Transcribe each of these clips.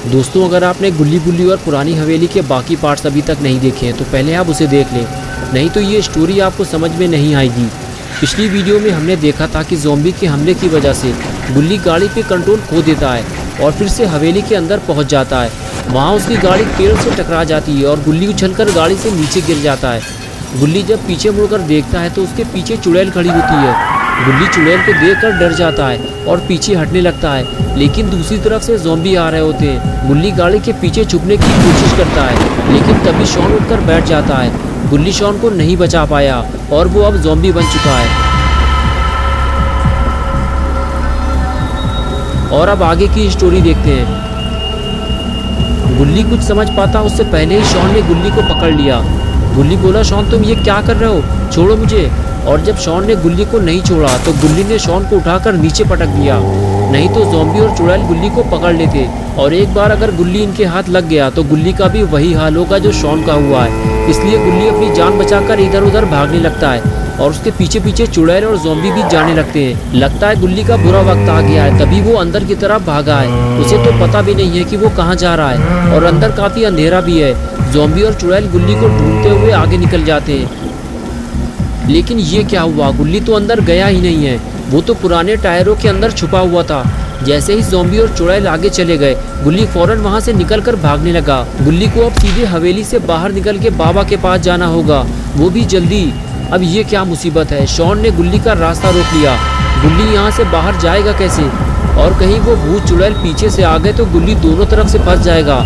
दोस्तों, अगर आपने गुल्ली बुल्ली और पुरानी हवेली के बाकी पार्ट्स अभी तक नहीं देखे हैं तो पहले आप उसे देख लें, नहीं तो ये स्टोरी आपको समझ में नहीं आएगी। पिछली वीडियो में हमने देखा था कि ज़ॉम्बी के हमले की वजह से गुल्ली गाड़ी पे कंट्रोल खो देता है और फिर से हवेली के अंदर पहुंच जाता है। वहाँ उसकी गाड़ी पेड़ से टकरा जाती है और गुल्ली उछलकर गाड़ी से नीचे गिर जाता है। गुल्ली जब पीछे मुड़कर देखता है तो उसके पीछे चुड़ैल खड़ी होती है। गुल्ली चुड़ैल को देखकर डर जाता है और पीछे हटने लगता है, लेकिन दूसरी तरफ से ज़ॉम्बी आ रहे होते हैं। गुल्ली गाड़ी के पीछे छुपने की कोशिश करता है, लेकिन तभी शॉन उठकर बैठ जाता है। गुल्ली शॉन को नहीं बचा पाया और वो अब ज़ॉम्बी बन चुका है। और अब आगे की स्टोरी देखते हैं। गुल्ली कुछ समझ पाता उससे पहले ही शॉन ने गुल्ली को पकड़ लिया। गुल्ली बोला, शॉन तुम ये क्या कर रहे हो, छोड़ो मुझे। और जब शॉन ने गुल्ली को नहीं छोड़ा तो गुल्ली ने शॉन को उठाकर नीचे पटक दिया, नहीं तो ज़ॉम्बी और चुड़ैल गुल्ली को पकड़ लेते। और एक बार अगर गुल्ली इनके हाथ लग गया तो गुल्ली का भी वही हाल होगा जो शॉन का हुआ है। इसलिए गुल्ली अपनी जान बचाकर इधर उधर भागने लगता है और उसके पीछे पीछे चुड़ैल और ज़ॉम्बी भी जाने लगते हैं। लगता है गुल्ली का बुरा वक्त आ गया है, तभी वो अंदर की तरफ भागा है। उसे तो पता भी नहीं है कि वो कहाँ जा रहा है और अंदर काफ़ी अंधेरा भी है। ज़ॉम्बी और चुड़ैल गुल्ली को ढूंढते हुए आगे निकल जाते हैं, लेकिन ये क्या हुआ, गुल्ली तो अंदर गया ही नहीं है। वो तो पुराने टायरों के अंदर छुपा हुआ था। जैसे ही ज़ॉम्बी और चुड़ैल आगे चले गए, गुल्ली फौरन वहाँ से निकलकर भागने लगा। गुल्ली को अब सीधे हवेली से बाहर निकल के बाबा के पास जाना होगा, वो भी जल्दी। अब ये क्या मुसीबत है, शॉन ने गुल्ली का रास्ता रोक लिया। गुल्ली यहाँ से बाहर जाएगा कैसे, और कहीं वो भूत चुड़ैल पीछे से आ गए तो गुल्ली दोनों तरफ से फंस जाएगा।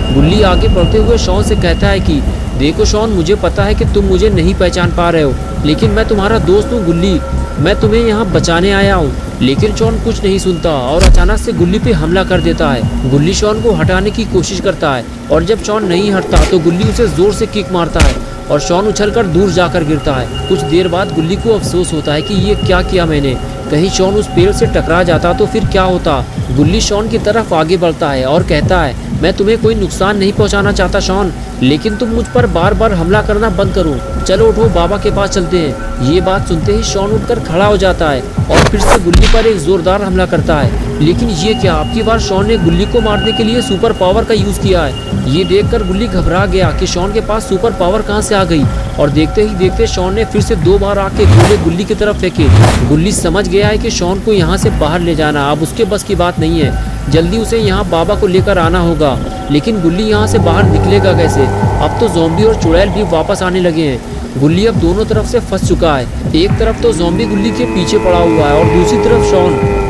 गुल्ली आगे बढ़ते हुए शॉन से कहता है कि देखो शॉन, मुझे पता है कि तुम मुझे नहीं पहचान पा रहे हो, लेकिन मैं तुम्हारा दोस्त हूँ गुल्ली, मैं तुम्हें यहाँ बचाने आया हूँ। लेकिन शॉन कुछ नहीं सुनता और अचानक से गुल्ली पे हमला कर देता है। गुल्ली शॉन को हटाने की कोशिश करता है और जब शॉन नहीं हटता तो गुल्ली उसे जोर से किक मारता है और शॉन उछलकर दूर जाकर गिरता है। कुछ देर बाद गुल्ली को अफसोस होता है कि ये क्या किया मैंने, कहीं शॉन उस पेड़ से टकरा जाता तो फिर क्या होता। गुल्ली शॉन की तरफ आगे बढ़ता है और कहता है, मैं तुम्हें कोई नुकसान नहीं पहुंचाना चाहता शॉन, लेकिन तुम मुझ पर बार बार हमला करना बंद करो। चलो उठो, बाबा के पास चलते हैं। ये बात सुनते ही शॉन उठकर खड़ा हो जाता है और फिर से गुल्ली पर एक जोरदार हमला करता है। लेकिन ये क्या, आपकी बार शॉन ने गुल्ली को मारने के लिए सुपर पावर का यूज किया है। ये देखकर गुल्ली घबरा गया कि शॉन के पास सुपर पावर कहाँ से आ गई, और देखते ही देखते शॉन ने फिर से 2 बार आके गोले गुल्ली की तरफ फेंके। गुल्ली समझ गया है कि शॉन को यहाँ से बाहर ले जाना अब उसके बस की बात नहीं है। जल्दी उसे यहाँ बाबा को लेकर आना होगा, लेकिन गुल्ली यहाँ से बाहर निकलेगा कैसे। अब तो ज़ॉम्बी और चुड़ैल भी वापस आने लगे हैं। गुल्ली अब दोनों तरफ से फंस चुका है। एक तरफ तो ज़ॉम्बी गुल्ली के पीछे पड़ा हुआ है और दूसरी तरफ शॉन।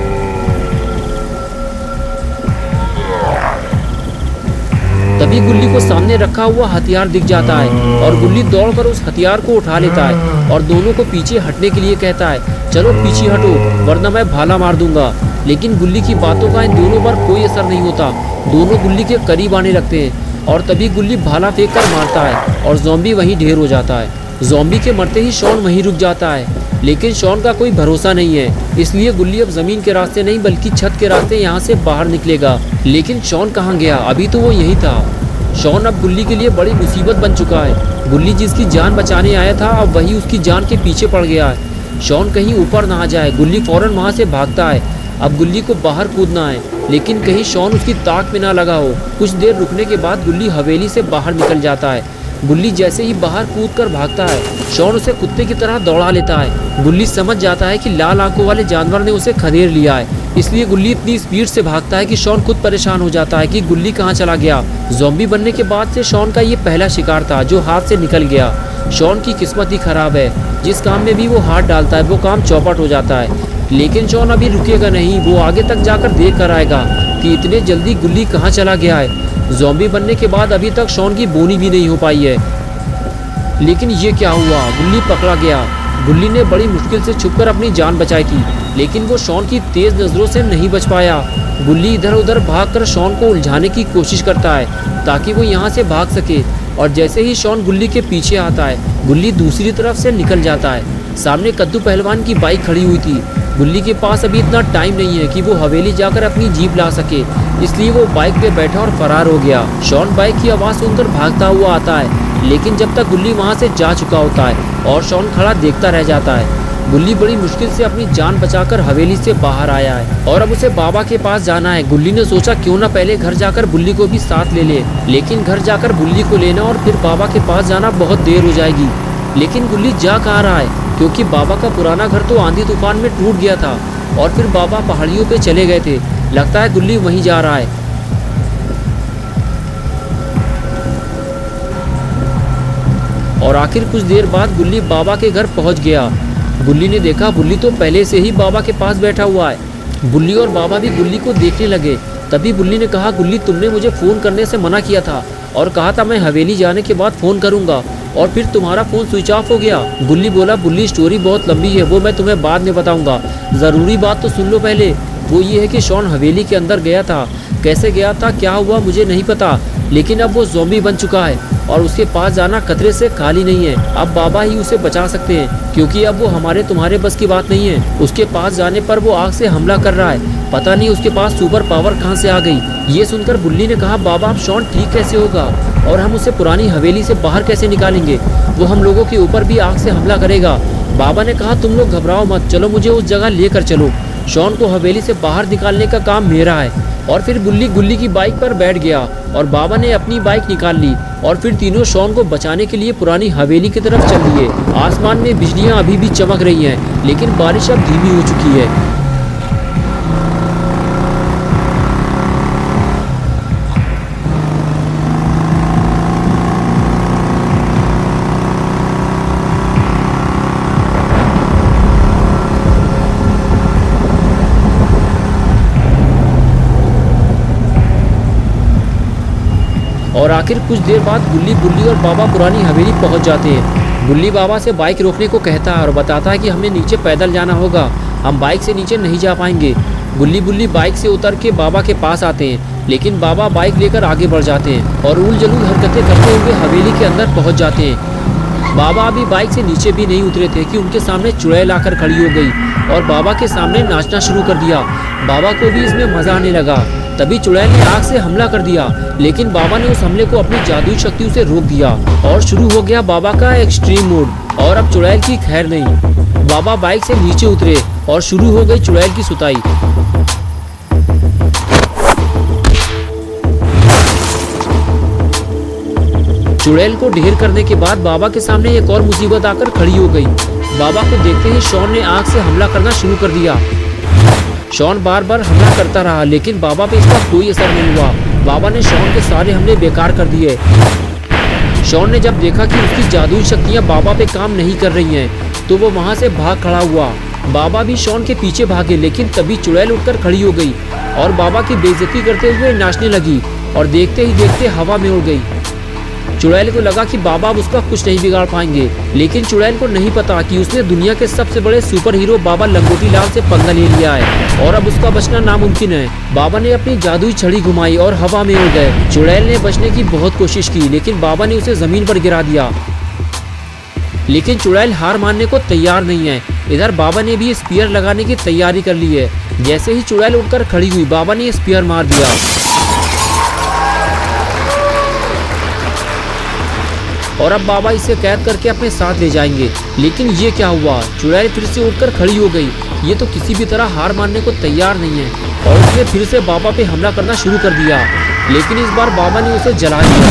तभी गुल्ली को सामने रखा हुआ हथियार दिख जाता है और गुल्ली दौड़कर उस हथियार को उठा लेता है और दोनों को पीछे हटने के लिए कहता है, चलो पीछे हटो वरना मैं भाला मार दूंगा। लेकिन गुल्ली की बातों का इन दोनों पर कोई असर नहीं होता। दोनों गुल्ली के करीब आने लगते हैं और तभी गुल्ली भाला फेंक कर मारता है और ज़ॉम्बी वहीं ढेर हो जाता है। ज़ॉम्बी के मरते ही शॉन वहीं रुक जाता है, लेकिन शॉन का कोई भरोसा नहीं है। इसलिए गुल्ली अब ज़मीन के रास्ते नहीं बल्कि छत के रास्ते यहाँ से बाहर निकलेगा। लेकिन शॉन कहाँ गया, अभी तो वो यहीं था। शॉन अब गुल्ली के लिए बड़ी मुसीबत बन चुका है। गुल्ली जिसकी जान बचाने आया था अब वही उसकी जान के पीछे पड़ गया है। शॉन कहीं ऊपर ना आ जाए, गुल्ली फौरन वहाँ से भागता है। अब गुल्ली को बाहर कूदना है, लेकिन कहीं शॉन उसकी ताक में ना लगा हो। कुछ देर रुकने के बाद गुल्ली हवेली से बाहर निकल जाता है। गुल्ली जैसे ही बाहर कूदकर भागता है, शॉन उसे कुत्ते की तरह दौड़ा लेता है। गुल्ली समझ जाता है कि लाल आंखों वाले जानवर ने उसे खदेड़ लिया है, इसलिए गुल्ली इतनी स्पीड से भागता है कि शॉन खुद परेशान हो जाता है कि गुल्ली कहाँ चला गया। ज़ॉम्बी बनने के बाद से शॉन का ये पहला शिकार था जो हाथ से निकल गया। शॉन की किस्मत ही खराब है, जिस काम में भी वो हाथ डालता है वो काम चौपट हो जाता है। लेकिन शॉन अभी रुकेगा नहीं, वो आगे तक जाकर देख कर आएगा कि इतने जल्दी गुल्ली कहाँ चला गया है। ज़ॉम्बी बनने के बाद अभी तक शॉन की बोनी भी नहीं हो पाई है। लेकिन ये क्या हुआ, गुल्ली पकड़ा गया। गुल्ली ने बड़ी मुश्किल से छुपकर अपनी जान बचाई थी, लेकिन वो शॉन की तेज़ नज़रों से नहीं बच पाया। गुल्ली इधर उधर भागकर शॉन को उलझाने की कोशिश करता है ताकि वो यहाँ से भाग सके, और जैसे ही शॉन गुल्ली के पीछे आता है गुल्ली दूसरी तरफ से निकल जाता है। सामने कद्दू पहलवान की बाइक खड़ी हुई थी। गुल्ली के पास अभी इतना टाइम नहीं है कि वो हवेली जाकर अपनी जीप ला सके, इसलिए वो बाइक पे बैठा और फरार हो गया। शॉन बाइक की आवाज़ सुनकर भागता हुआ आता है, लेकिन जब तक गुल्ली वहाँ से जा चुका होता है और शॉन खड़ा देखता रह जाता है। गुल्ली बड़ी मुश्किल से अपनी जान बचाकर हवेली से बाहर आया है और अब उसे बाबा के पास जाना है। गुल्ली ने सोचा क्यों ना पहले घर जाकर बुल्ली को भी साथ ले ले, लेकिन घर जाकर बुल्ली को लेना और फिर बाबा के पास जाना बहुत देर हो जाएगी। लेकिन गुल्ली जा कहाँ रहा है, क्योंकि बाबा का पुराना घर तो आंधी तूफान में टूट गया था और फिर बाबा पहाड़ियों पे चले गए थे। लगता है गुल्ली वहीं जा रहा है। और आखिर कुछ देर बाद गुल्ली बाबा के घर पहुंच गया। गुल्ली ने देखा बुल्ली तो पहले से ही बाबा के पास बैठा हुआ है। बुल्ली और बाबा भी गुल्ली को देखने लगे। तभी बुल्ली ने कहा, गुल्ली तुमने मुझे फ़ोन करने से मना किया था और कहा था मैं हवेली जाने के बाद फ़ोन करूंगा और फिर तुम्हारा फ़ोन स्विच ऑफ हो गया। गुल्ली बोला, बुल्ली स्टोरी बहुत लंबी है, वो मैं तुम्हें बाद में बताऊंगा। ज़रूरी बात तो सुन लो पहले। वो ये है कि शॉन हवेली के अंदर गया था। कैसे गया था, क्या हुआ मुझे नहीं पता, लेकिन अब वो ज़ॉम्बी बन चुका है और उसके पास जाना खतरे से खाली नहीं है। अब बाबा ही उसे बचा सकते हैं, क्योंकि अब वो हमारे तुम्हारे बस की बात नहीं है। उसके पास जाने पर वो आग से हमला कर रहा है। पता नहीं उसके पास सुपर पावर कहाँ से आ गई। ये सुनकर बुल्ली ने कहा, बाबा अब शॉन ठीक कैसे होगा और हम उसे पुरानी हवेली से बाहर कैसे निकालेंगे? वो हम लोगों के ऊपर भी आग से हमला करेगा। बाबा ने कहा, तुम लोग घबराओ मत, चलो मुझे उस जगह लेकर चलो। शॉन को हवेली से बाहर निकालने का काम मेरा है। और फिर बुल्ली गुल्ली की बाइक पर बैठ गया और बाबा ने अपनी बाइक निकाल ली और फिर तीनों शॉन को बचाने के लिए पुरानी हवेली की तरफ चल दिए। आसमान में बिजलियां अभी भी चमक रही हैं, लेकिन बारिश अब धीमी हो चुकी है। और आखिर कुछ देर बाद गुल्ली बुल्ली और बाबा पुरानी हवेली पहुंच जाते हैं। गुल्ली बाबा से बाइक रोकने को कहता है और बताता है कि हमें नीचे पैदल जाना होगा, हम बाइक से नीचे नहीं जा पाएंगे। गुल्ली बुल्ली बाइक से उतर के बाबा के पास आते हैं, लेकिन बाबा बाइक लेकर आगे बढ़ जाते हैं और उल जलूल हरकतें करते हुए हवेली के अंदर पहुँच जाते हैं। बाबा अभी बाइक से नीचे भी नहीं उतरे थे कि उनके सामने चुड़ैल आकर खड़ी हो गई और बाबा के सामने नाचना शुरू कर दिया। बाबा को भी इसमें मजा आने लगा। तभी चुड़ैल ने आग से हमला कर दिया, लेकिन बाबा ने उस हमले को अपनी जादुई शक्तियों से रोक दिया और शुरू हो गया बाबा का एक्सट्रीम मोड। और अब चुड़ैल की खैर नहीं। बाबा बाइक से नीचे उतरे और शुरू हो गई चुड़ैल की सुताई। चुड़ैल को ढेर करने के बाद बाबा के सामने एक और मुसीबत आकर खड़ी हो गई। बाबा को देखते ही शॉन ने आग से हमला करना शुरू कर दिया। शॉन बार बार हमला करता रहा, लेकिन बाबा पे इसका कोई असर नहीं हुआ। बाबा ने शॉन के सारे हमले बेकार कर दिए। शॉन ने जब देखा कि उसकी जादुई शक्तियां बाबा पे काम नहीं कर रही हैं, तो वो वहां से भाग खड़ा हुआ। बाबा भी शॉन के पीछे भागे, लेकिन तभी चुड़ैल उठकर खड़ी हो गई और बाबा की बेइज्जती करते हुए नाचने लगी और देखते ही देखते हवा में उड़ गई। चुड़ैल को लगा कि बाबा अब उसका कुछ नहीं बिगाड़ पाएंगे, लेकिन चुड़ैल को नहीं पता कि उसने दुनिया के सबसे बड़े सुपर हीरो बाबा लंगोटी लाल से पंगा ले लिया है और अब उसका बचना नामुमकिन है। बाबा ने अपनी जादुई छड़ी घुमाई और हवा में उड़ गए। चुड़ैल ने बचने की बहुत कोशिश की, लेकिन बाबा ने उसे जमीन पर गिरा दिया। लेकिन चुड़ैल हार मानने को तैयार नहीं है। इधर बाबा ने भी स्पीयर लगाने की तैयारी कर ली है। जैसे ही चुड़ैल उठकर खड़ी हुई, बाबा ने स्पीयर मार दिया। और अब बाबा इसे कैद करके अपने साथ ले जाएंगे। लेकिन ये क्या हुआ, चुड़ैल फिर से उठकर खड़ी हो गई। ये तो किसी भी तरह हार मानने को तैयार नहीं है और उसने फिर से बाबा पे हमला करना शुरू कर दिया, लेकिन इस बार बाबा ने उसे जला दिया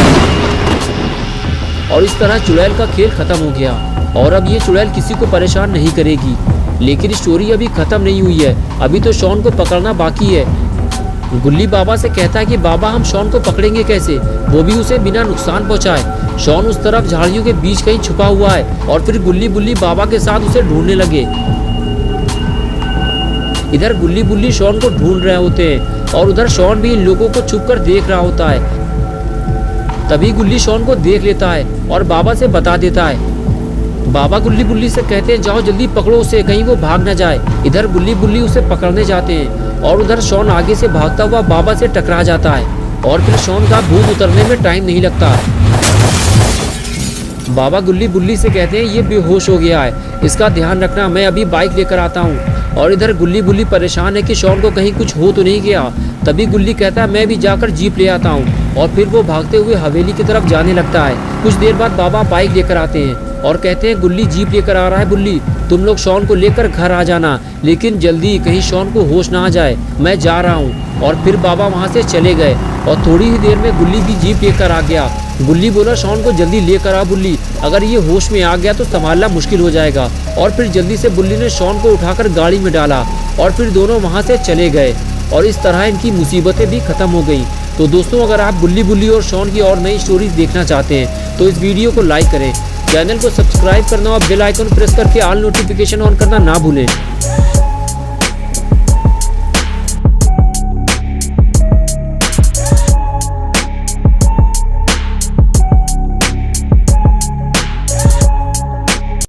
और इस तरह चुड़ैल का खेल खत्म हो गया। और अब ये चुड़ैल किसी को परेशान नहीं करेगी। लेकिन स्टोरी अभी खत्म नहीं हुई है, अभी तो शॉन को पकड़ना बाकी है। गुल्ली बाबा से कहता है कि बाबा हम शॉन को पकड़ेंगे कैसे, वो भी उसे बिना नुकसान पहुंचाए। शॉन उस तरफ झाड़ियों के बीच कहीं छुपा हुआ है और फिर गुल्ली बुल्ली बाबा के साथ उसे ढूंढने लगे। इधर गुल्ली बुल्ली शॉन को ढूंढ रहे होते हैं और उधर शॉन भी इन लोगों को छुपकर देख रहा होता है। तभी गुल्ली शॉन को देख लेता है और बाबा से बता देता है। बाबा गुल्ली बुल्ली से कहते हैं जाओ जल्दी पकड़ो उसे, कहीं वो भाग न जाए। इधर गुल्ली बुल्ली उसे पकड़ने जाते हैं और उधर शॉन आगे से भागता हुआ बाबा से टकरा जाता है और फिर शॉन का भूत उतरने में टाइम नहीं लगता। बाबा गुल्ली बुल्ली से कहते हैं ये बेहोश हो गया है, इसका ध्यान रखना, मैं अभी बाइक लेकर आता हूँ। और इधर गुल्ली बुल्ली परेशान है कि शॉन को कहीं कुछ हो तो नहीं गया। तभी गुल्ली कहता है मैं भी जाकर जीप ले आता हूँ और फिर वो भागते हुए हवेली की तरफ जाने लगता है। कुछ देर बाद बाबा बाइक लेकर आते हैं और कहते हैं गुल्ली जीप लेकर आ रहा है बुल्ली, तुम लोग शॉन को लेकर घर आ जाना, लेकिन जल्दी, कहीं शॉन को होश ना आ जाए, मैं जा रहा हूँ। और फिर बाबा वहाँ से चले गए और थोड़ी ही देर में गुल्ली भी जीप लेकर आ गया। गुल्ली बोला शॉन को जल्दी लेकर आ बुल्ली, अगर ये होश में आ गया तो संभालना मुश्किल हो जाएगा। और फिर जल्दी से बुल्ली ने शॉन को उठाकर गाड़ी में डाला और फिर दोनों वहाँ से चले गए और इस तरह इनकी मुसीबतें भी खत्म हो गई। तो दोस्तों, अगर आप गुल्ली बुल्ली और शॉन की और नई स्टोरीज देखना चाहते हैं तो इस वीडियो को लाइक करें, चैनल को सब्सक्राइब करना और बेल आइकन प्रेस करके ऑल नोटिफिकेशन ऑन करना ना भूलें।